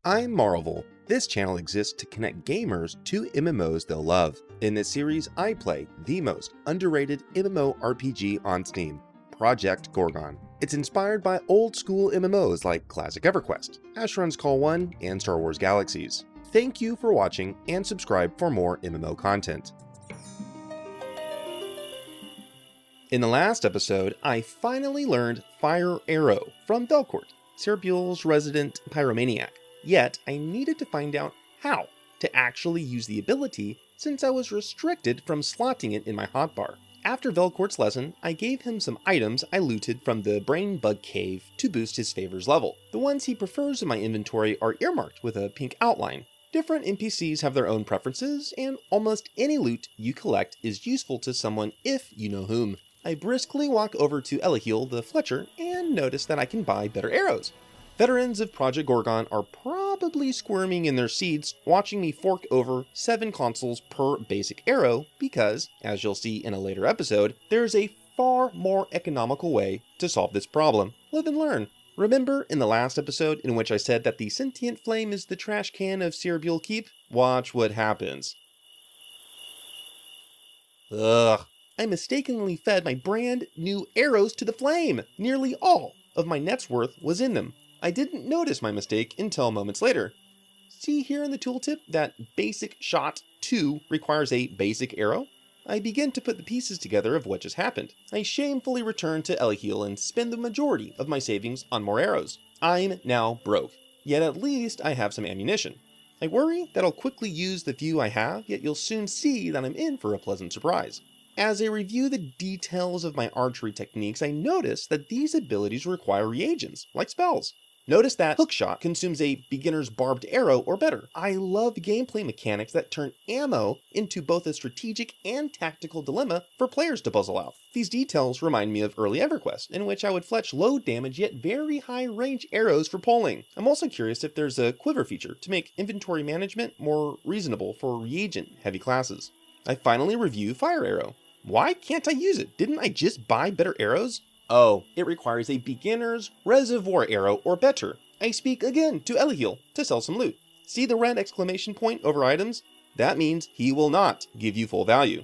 I'm Marvel. This channel exists to connect gamers to MMOs they'll love. In this series, I play the most underrated MMORPG on Steam, Project Gorgon. It's inspired by old school MMOs like classic EverQuest, Asheron's Call 1, and Star Wars Galaxies. Thank you for watching and subscribe for more MMO content. In the last episode, I finally learned Fire Arrow from Velcourt, Cerebul's resident pyromaniac. Yet, I needed to find out how to actually use the ability since I was restricted from slotting it in my hotbar. After Velcourt's lesson, I gave him some items I looted from the Brain Bug Cave to boost his favors level. The ones he prefers in my inventory are earmarked with a pink outline. Different NPCs have their own preferences, and almost any loot you collect is useful to someone if you know whom. I briskly walk over to Elahil the Fletcher and notice that I can buy better arrows. Veterans of Project Gorgon are probably squirming in their seats watching me fork over 7 consoles per basic arrow because, as you'll see in a later episode, there's a far more economical way to solve this problem. Live and learn. Remember in the last episode in which I said that the sentient flame is the trash can of Cerebul Keep? Watch what happens. Ugh. I mistakenly fed my brand new arrows to the flame. Nearly all of my net's worth was in them. I didn't notice my mistake until moments later. See here in the tooltip that basic shot 2 requires a basic arrow? I begin to put the pieces together of what just happened. I shamefully return to Elahil and spend the majority of my savings on more arrows. I'm now broke, yet at least I have some ammunition. I worry that I'll quickly use the few I have, yet you'll soon see that I'm in for a pleasant surprise. As I review the details of my archery techniques, I notice that these abilities require reagents, like spells. Notice that hookshot consumes a beginner's barbed arrow or better. I love gameplay mechanics that turn ammo into both a strategic and tactical dilemma for players to puzzle out. These details remind me of early EverQuest, in which I would fletch low damage yet very high range arrows for pulling. I'm also curious if there's a quiver feature to make inventory management more reasonable for reagent heavy classes. I finally review Fire Arrow. Why can't I use it? Didn't I just buy better arrows? Oh, it requires a beginner's reservoir arrow or better. I speak again to Elahil to sell some loot. See the red exclamation point over items? That means he will not give you full value.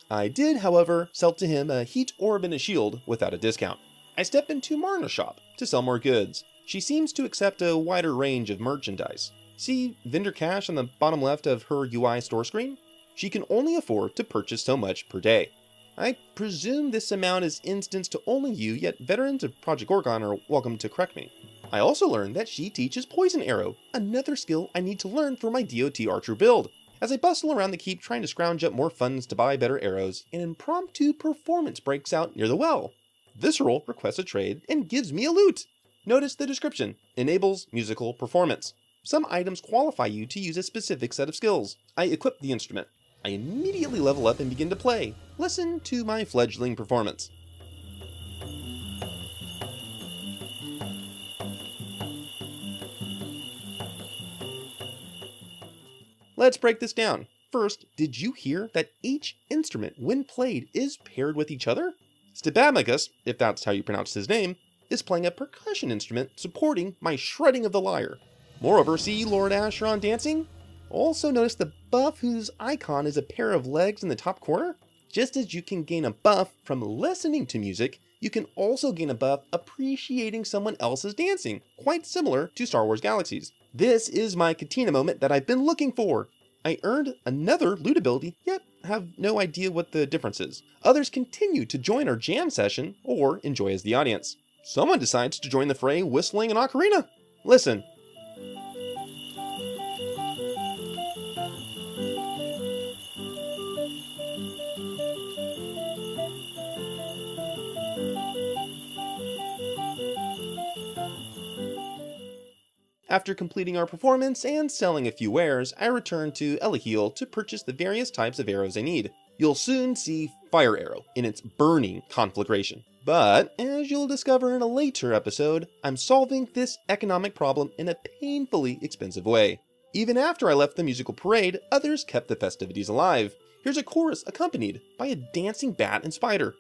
I did, however, sell to him a heat orb and a shield without a discount. I step into Marna's shop to sell more goods. She seems to accept a wider range of merchandise. See vendor cash on the bottom left of her UI store screen? She can only afford to purchase so much per day. I presume this amount is instanced to only you, yet veterans of Project Gorgon are welcome to correct me. I also learned that she teaches Poison Arrow, another skill I need to learn for my DOT Archer build. As I bustle around the keep trying to scrounge up more funds to buy better arrows, an impromptu performance breaks out near the well. Visceral requests a trade and gives me a loot. Notice the description, enables musical performance. Some items qualify you to use a specific set of skills. I equip the instrument. I immediately level up and begin to play. Listen to my fledgling performance. Let's break this down. First, did you hear that each instrument, when played, is paired with each other? Stibamicus, if that's how you pronounce his name, is playing a percussion instrument supporting my shredding of the lyre. Moreover, see Lord Asheron dancing? Also notice the buff whose icon is a pair of legs in the top corner? Just as you can gain a buff from listening to music, you can also gain a buff appreciating someone else's dancing, quite similar to Star Wars Galaxies. This is my Katina moment that I've been looking for. I earned another loot ability, yet have no idea what the difference is. Others continue to join our jam session or enjoy as the audience. Someone decides to join the fray whistling an ocarina. Listen. After completing our performance and selling a few wares, I return to Elahil to purchase the various types of arrows I need. You'll soon see Fire Arrow in its burning conflagration. But, as you'll discover in a later episode, I'm solving this economic problem in a painfully expensive way. Even after I left the musical parade, others kept the festivities alive. Here's a chorus accompanied by a dancing bat and spider.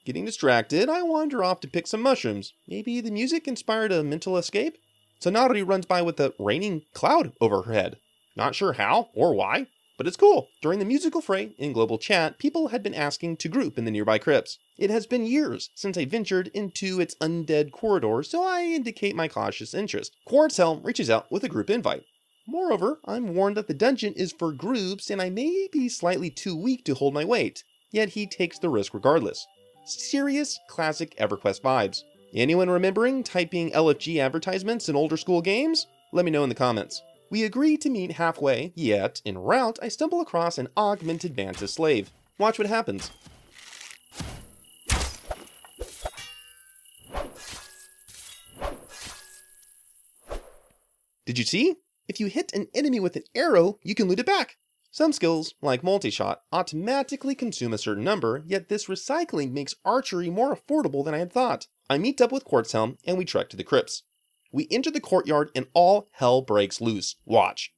Getting distracted, I wander off to pick some mushrooms. Maybe the music inspired a mental escape? Sonari runs by with a raining cloud over her head. Not sure how or why, but it's cool. During the musical fray in global chat, people had been asking to group in the nearby crypts. It has been years since I ventured into its undead corridor, so I indicate my cautious interest. Quartz Helm reaches out with a group invite. Moreover, I'm warned that the dungeon is for groups and I may be slightly too weak to hold my weight. Yet he takes the risk regardless. Serious, classic EverQuest vibes. Anyone remembering typing LFG advertisements in older school games? Let me know in the comments. We agree to meet halfway, yet, en route, I stumble across an augmented mantis slave. Watch what happens. Did you see? If you hit an enemy with an arrow, you can loot it back. Some skills, like multi-shot, automatically consume a certain number, yet this recycling makes archery more affordable than I had thought. I meet up with Quartz Helm and we trek to the crypts. We enter the courtyard and all hell breaks loose. Watch.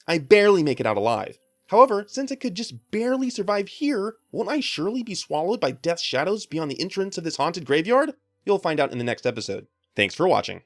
I barely make it out alive. However, since I could just barely survive here, won't I surely be swallowed by death's shadows beyond the entrance of this haunted graveyard? You'll find out in the next episode. Thanks for watching.